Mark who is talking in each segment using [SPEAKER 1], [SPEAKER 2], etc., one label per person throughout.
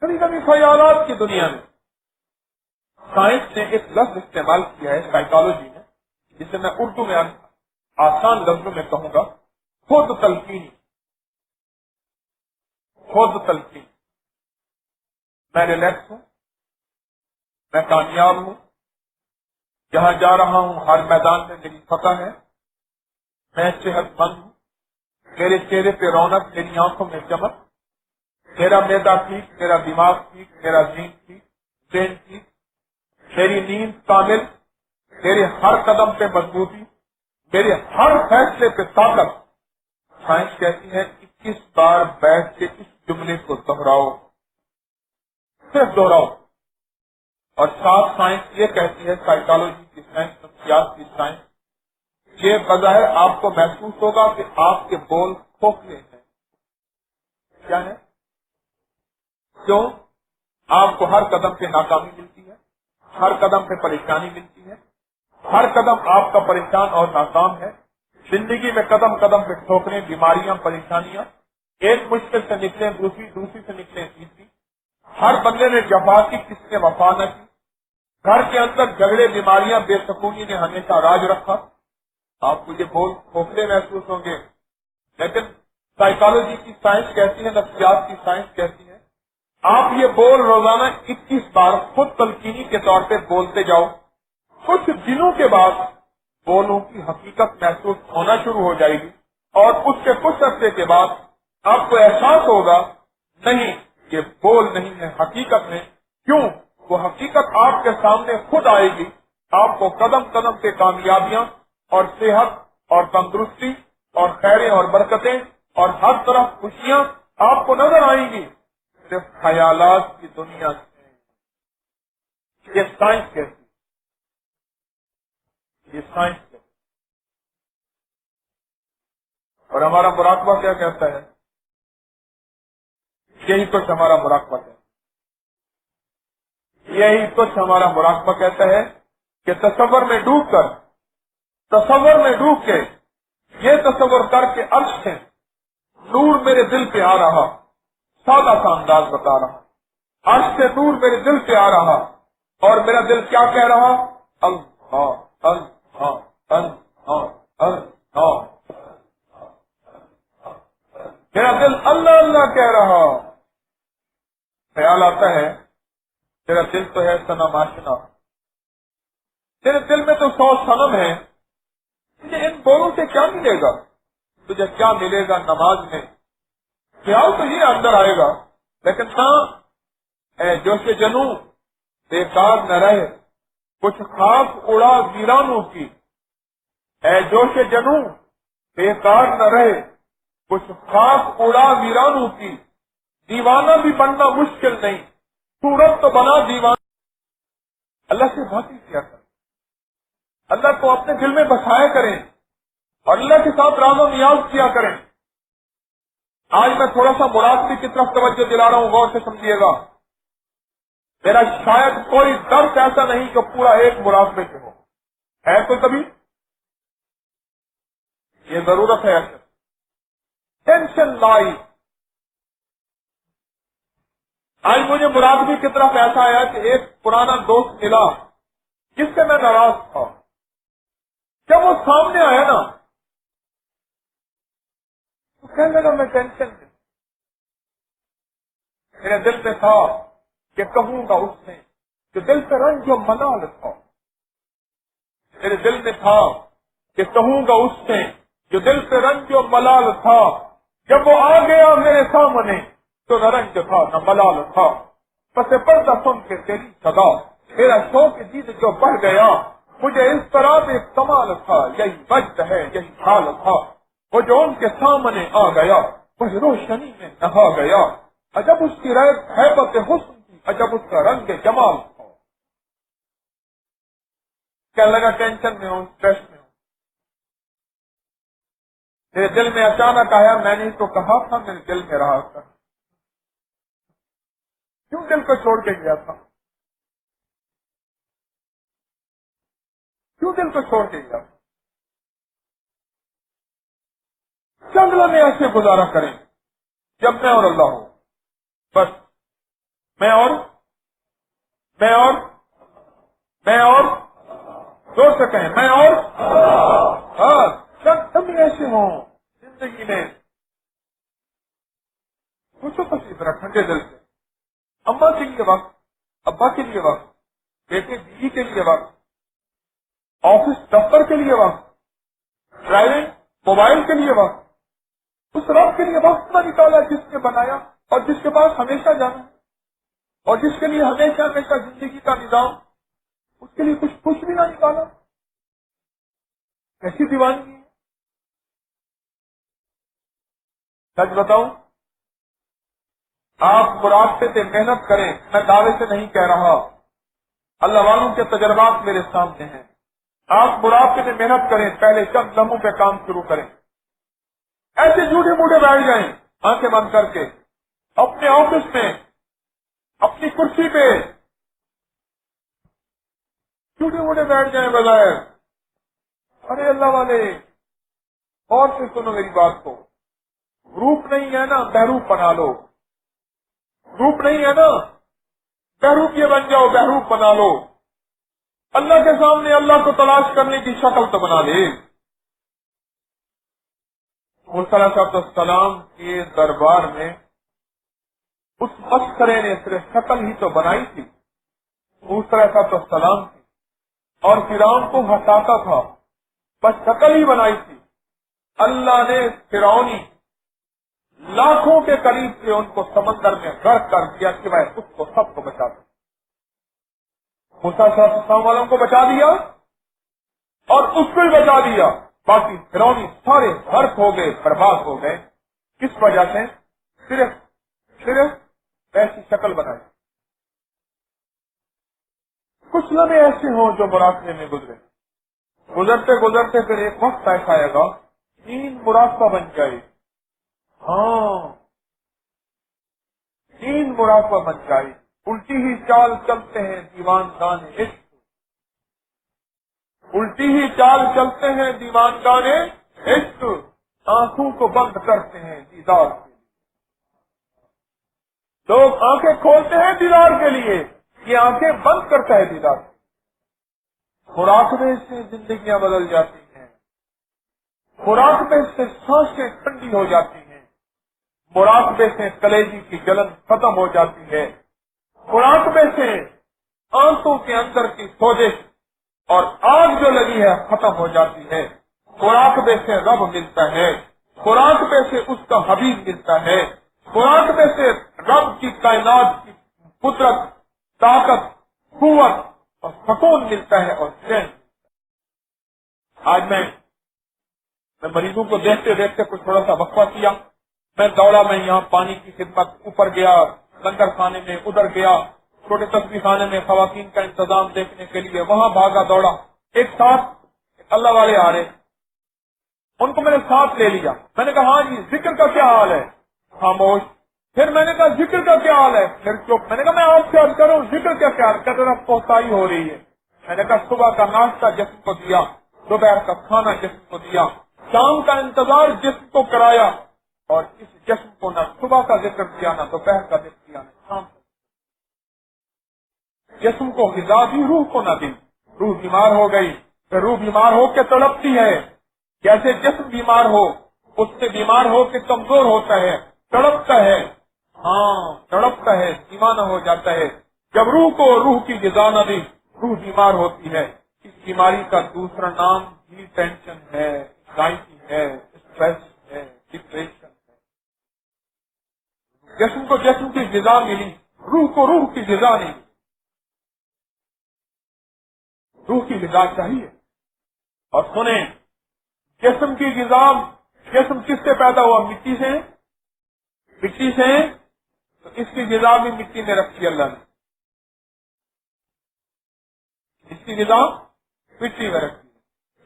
[SPEAKER 1] کبھی کبھی خیالات کی دنیا میں سائنس نے ایک لفظ استعمال کیا ہے سائیکالوجی میں، جسے میں اردو میں آسان لفظوں میں کہوں گا خود تلقینی. خود تلقین. میں ریلیکس ہوں، میں کامیاب ہوں، جہاں جا رہا ہوں ہر میدان میں میری فتح ہے، میں صحت مند ہوں، میرے چہرے پہ رونق، میری آنکھوں میں چمک، میرا معدہ ٹھیک، میرا دماغ ٹھیک، میرا ذہن ٹھیک، میری نیند کامل، میرے ہر قدم پہ مضبوطی، میرے ہر فیصلے پہ طاقت. سائنس کہتی ہے 21 بار بیٹھ کے اس جملے کو دہراؤ، صرف دہراؤ. اور ساتھ سائنس یہ کہتی ہے، سائیکالوجی کی سائنس، نفسیات کی سائنس، یہ بظاہر آپ کو محسوس ہوگا کہ آپ کے بول کھوکھلے ہیں. کیا ہے؟ کیوں؟ آپ کو ہر قدم پہ ناکامی ملتی ہے، ہر قدم پہ پریشانی ملتی ہے، ہر قدم آپ کا پریشان اور ناکام ہے. زندگی میں قدم قدم پہ ٹھوکریں، بیماریاں، پریشانیاں، ایک مشکل سے نکلیں دوسری سے نکلیں تیسری. ہر بندے نے جفا کی، کسی نے وفا نہ کی. گھر کے اندر جھگڑے، بیماریاں، بے سکونی نے ہمیشہ راج رکھا. آپ کو یہ بول کھوکھلے محسوس ہوں گے، لیکن سائیکالوجی کی سائنس کہتی ہے، نفسیات کی سائنس کہتی ہے، آپ یہ بول روزانہ 21 بار خود تلقینی کے طور پہ بولتے جاؤ. کچھ دنوں کے بعد بولوں کی حقیقت محسوس ہونا شروع ہو جائے گی، اور اس کے کچھ عرصے کے بعد آپ کو احساس ہوگا نہیں، یہ بول نہیں ہے، حقیقت ہے. کیوں؟ وہ حقیقت آپ کے سامنے خود آئے گی. آپ کو قدم قدم پہ کامیابیاں اور صحت اور تندرستی اور خیریں اور برکتیں اور ہر طرف خوشیاں آپ کو نظر آئیں گی. صرف خیالات کی دنیا سے. یہ سائنس کہتی ہے، یہ سائنس کہتی ہے. اور ہمارا مراقبہ کیا کہتا ہے؟ یہی کچھ ہمارا مراقبہ کہتا ہے، یہی کچھ ہمارا مراقبہ کہتا ہے کہ تصور میں ڈوب کے یہ تصور کر کے عرش سے نور میرے دل پہ آ رہا. سادہ سا انداز بتا رہا، عرش سے نور میرے دل پہ آ رہا، اور میرا دل کیا کہہ رہا؟ اللہ اللہ اللہ اللہ. میرا دل اللہ اللہ کہہ رہا. خیال آتا ہے تیرا دل تو ہے صنم آشنا، تیرے دل میں تو 100 صنم ہے، تجھے ان بولوں سے کیا ملے گا؟ تجھے کیا ملے گا نماز میں؟ خیال تو یہ اندر آئے گا، لیکن نہ اے جوش جنوں بیکار نہ رہے، کچھ خاک اڑا ویرانوں کی. اے جوش جنوں بیکار نہ رہے، کچھ خاک اڑا ویرانوں کی. دیوانہ بھی بننا مشکل نہیں، صورت تو بنا دیوانہ. اللہ سے باتیں کیا کریں، اللہ کو اپنے دل میں بسایا کریں، اور اللہ کے ساتھ راز و نیاز کیا کریں. آج میں تھوڑا سا مراقبے کی طرف توجہ دلا رہا ہوں، غور سے سمجھیے گا. میرا شاید کوئی درس ایسا نہیں جو پورا ایک مراقبے سے ہو. ہے تو کبھی یہ ضرورت ہے. ٹینشن لائی. آج مجھے مراقبے کی طرف ایسا آیا کہ ایک پرانا دوست ملا جس سے میں ناراض تھا. جب وہ سامنے آیا نا تو کہنے لگا میں ٹینشن میں. میرے دل میں تھا کہ کہوں گا اس نے کہ دل سے رنج و ملال تھا. میرے دل میں تھا کہ کہوں گا اس سے جو دل سے رنج و ملال تھا. جب وہ آ گیا میرے سامنے تو نہ رنج تھا نہ ملال تھا. پس پردہ سن کے تیری صدا میرا شوق دید جو بڑھ گیا. مجھے اس طرح میں کمال تھا، یہی وجد ہے یہی حال تھا. وہ جو ان کے سامنے آ گیا وہ روشنی میں نہا گیا. عجب اس کی حیبت حسن تھی، عجب اس کا رنگ جمال تھا. کیا لگا ٹینشن میں ہوں، اسٹریس میں ہوں. میرے دل میں اچانک آیا، میں نے تو کہا تھا میرے دل میں رہا تھا. کیوں دل کو چھوڑ کے گیا تھا؟ کیوں دل کو چھوڑ کے گیا تھا؟ چند لمحے ایسے گزارا کریں جب میں اور اللہ ہوں. بس میں اور زور سے کہیں میں اور ہاں کبھی ایسے ہوں زندگی میں. پوچھو کسی طرح ٹھنڈے دل سے. اماں کے لیے وقت, ابا کے لیے وقت, بیٹے بیوی کے لیے وقت, آفس دفتر کے لیے وقت, ڈرائیونگ موبائل کے لیے وقت, اس رب کے لیے وقت نہ نکالا جس نے بنایا اور جس کے پاس ہمیشہ جانا اور جس کے لیے ہمیشہ ہمیشہ زندگی کا نظام, اس کے لیے کچھ بھی نہ نکالا. کیسی دیوانگی ہے. سچ بتاؤں, آپ مرابطے سے محنت کریں, میں دعوے سے نہیں کہہ رہا, اللہ والوں کے تجربات میرے سامنے ہیں. آپ مرابطے میں محنت کریں, پہلے چند لمحوں پہ کام شروع کریں. ایسے جھوٹے موٹے بیٹھ جائیں آنکھیں بند کر کے اپنے آفس میں, اپنی کرسی پہ جھوٹے موٹے بیٹھ جائیں بظاہر. ارے اللہ والے اور سے سنو میری بات کو. روپ نہیں ہے نا بہروپ بنا لو. روپ نہیں ہے نا بہروپ یہ بن جاؤ, بہروپ بنا لو. اللہ کے سامنے اللہ کو تلاش کرنے کی شکل تو بنا لے. موسیٰ علیہ السلام کے دربار میں اس مسخرے نے صرف شکل ہی تو بنائی تھی. موسیٰ علیہ السلام کی اور فرعون کو ہٹاتا تھا, بس شکل ہی بنائی تھی. اللہ نے فرعونی لاکھوں کے قریب سے ان کو سمندر میں غرق کر دیا سوائے اس کو سب کو بچا دیا. موسیٰ علیہ السلام والوں کو بچا دیا اور اس کو بھی بچا دیا. باقی فرعونی سارے غرق ہو گئے, برباد ہو گئے. کس وجہ سے؟ صرف ایسی شکل بنائی. کچھ لمحے ایسے ہوں جو مراقبے میں گزرے, گزرتے گزرتے پھر ایک وقت ایسا آئے گا تین مراقبہ بن جائے. ہاں تین مراقبہ بن جائے. الٹی ہی چال چلتے ہیں دیوان دان عشق, الٹی ہی چال چلتے ہیں دیوان دان عشق, آنکھوں کو بند کرتے ہیں دیدار کے لیے. لوگ آنکھیں کھولتے ہیں دیدار کے لیے, یہ آنکھیں بند کرتا ہے دیدار. مراقبے سے زندگیاں بدل جاتی ہیں, مراقبے سے سانسیں ٹھنڈی ہو جاتی ہیں, مراقبے سے کلیجی کی جلن ختم ہو جاتی ہے, مراقبے سے آنسوں کے اندر کی سوزش اور آگ جو لگی ہے ختم ہو جاتی ہے. مراقبے سے رب ملتا ہے, مراقبے سے اس کا حبیب ملتا ہے, مراقبے سے رب کی کائنات کی قدرت, طاقت, قوت اور سکون ملتا ہے اور چین. آج میں مریضوں کو دیکھتے دیکھتے کچھ تھوڑا سا وقفہ کیا. میں دوڑا, میں یہاں پانی کی خدمت, اوپر گیا لنگر خانے میں, ادھر گیا چھوٹے تصویر خانے میں خواتین کا انتظام دیکھنے کے لیے, وہاں بھاگا دوڑا. ایک ساتھ اللہ والے آ رہے, ان کو میں نے ساتھ لے لیا. میں نے کہا ہاں جی ذکر کا کیا حال ہے؟ خاموش. پھر میں نے کہا ذکر کا کیا حال ہے؟ پھر چپ. میں نے کہا میں آپ سے عرض کروں ذکر کا کیا حال؟ کہتے ہیں کوتاہی ہو رہی ہے. میں نے کہا صبح کا ناشتہ جسم کو دیا, دوپہر کا کھانا جسم کو دیا, شام کا انتظار جسم کو کرایا, اور اس جسم کو نہ صبح کا ذکر کیا, نہ دوپہر کا ذکر کیا, نہ شام کا. جسم کو غذا دی, روح کو نہ دی. روح بیمار ہو گئی, پھر روح بیمار ہو کے تڑپتی ہے. جیسے جسم بیمار ہو, اس سے بیمار ہو کے کمزور ہوتا ہے, تڑپتا ہے. ہاں تڑپتا ہے, دیوانہ ہو جاتا ہے. جب روح کو روح کی غذا نہ دی, روح بیمار ہوتی ہے. اس بیماری کا دوسرا نام بھی ٹینشن ہے, انزائٹی ہے, اسٹریس ہے, ڈپریشن ہے. جسم کو جسم کی غذا ملی, روح کو روح کی غذا نہیں. روح کی غذا چاہیے. اور سنیں, جسم کی غذا, جسم کس سے پیدا ہوا؟ مٹی سے. مٹی سے, تو اس کی غذا بھی مٹی میں رکھی اللہ نے. اس کی غذا مٹی میں رکھی.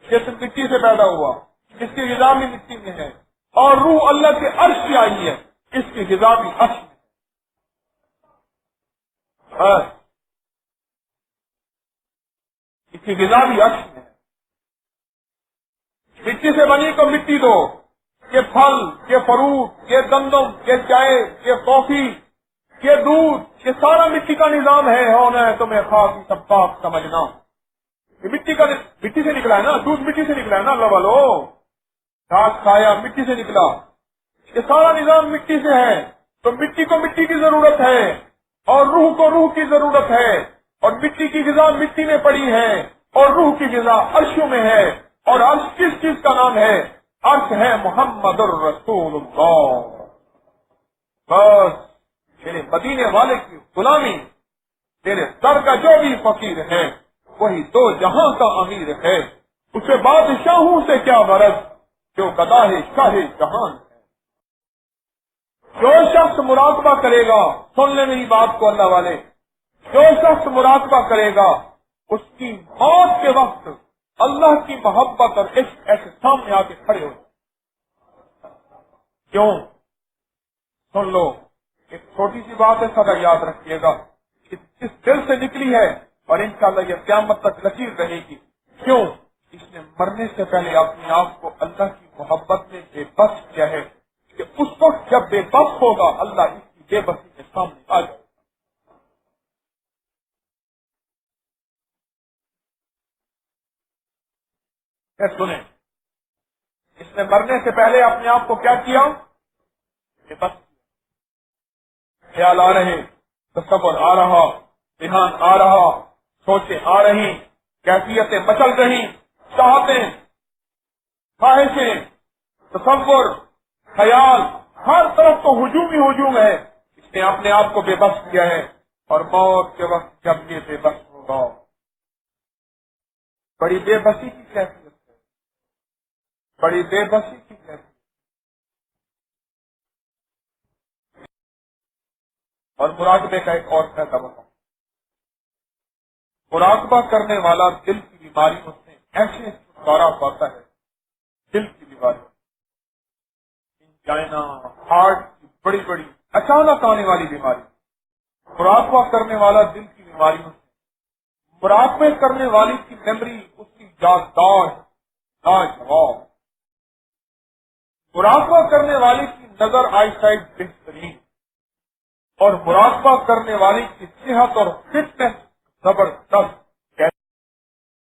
[SPEAKER 1] جسم مٹی سے پیدا ہوا, اس کی غذا بھی مٹی میں ہے. اور روح اللہ کے عرش سے آئی ہے, اس کی غذا بھی عرش میں ہے. اس کی غذا بھی عرش میں ہے. مٹی سے بنی تو مٹی دو. یہ پھل, یہ فروٹ, یہ گندم, یہ چائے, یہ کافی, یہ دودھ, یہ سارا مٹی کا نظام ہے، ہونا ہے تمہیں خاص سب پاک سمجھنا. یہ مٹی سے نکلا ہے نا، دودھ مٹی سے نکلا ہے نا، اللہ والو گھاس کھایا مٹی سے نکلا. یہ سارا نظام مٹی سے ہے، تو مٹی کو مٹی کی ضرورت ہے اور روح کو روح کی ضرورت ہے، اور مٹی کی غذا مٹی میں پڑی ہے اور روح کی غذا عرشوں میں ہے. اور عرش کس چیز کا نام ہے؟ عرش ہے محمد الرسول اللہ. بس میرے مدینے والے کی غلامی، تیرے سر کا جو بھی فقیر ہے وہی دو جہاں کا امیر ہے. اسے بادشاہوں سے کیا غرض جو گداہ شاہ جہان ہے. جو شخص مراقبہ کرے گا، سن لے میری بات کو اللہ والے، جو شخص مراقبہ کرے گا اس کی موت کے وقت اللہ کی محبت اور عشق ایسے سامنے آ کے کھڑے ہو. کیوں؟ سن لو، ایک چھوٹی سی بات ہے، سدا یاد رکھیے گا، اس دل سے نکلی ہے اور انشاءاللہ یہ قیامت تک لکیر رہے گی. کیوں؟ اس نے مرنے سے پہلے اپنے آپ کو اللہ کی محبت میں بے بس کیا ہے کہ اس وقت جب بے بس ہوگا اللہ اس کی بے بسی کے سامنے آ جائے. سنیں، اس نے مرنے سے پہلے اپنے آپ کو کیا کیا؟ بے بس. خیال آ رہے، تصور آ رہا، دھیان آ رہا، سوچیں آ رہی، کیفیتیں مچل رہی، چاہتیں، خواہشیں، تصور، خیال، ہر طرف تو ہجوم ہی ہجوم ہے. اس نے اپنے آپ کو بے بس کیا ہے اور موت کے وقت جب یہ بے بس ہوگا، بڑی بے بسی کی کیفیت ہے، بڑی بے بسی کی کیفیت. اور مراقبے کا ایک اور فائدہ بتاؤں. مراقبہ کرنے والا دل کی بیماریوں سے ایسے چھٹکارا پاتا ہے. دل کی بیماری، انجائنا، ہارٹ کی بڑی بڑی اچانک آنے والی بیماری، مراقبہ کرنے والا دل کی بیماریوں سے. مراقبے کرنے والی کی میموری، اس کی یادداشت لاجواب. مراقبہ کرنے والی کی نظر آئی سائٹ بہترین، اور مراقبہ کرنے والی کی صحت اور فٹنس زبردست.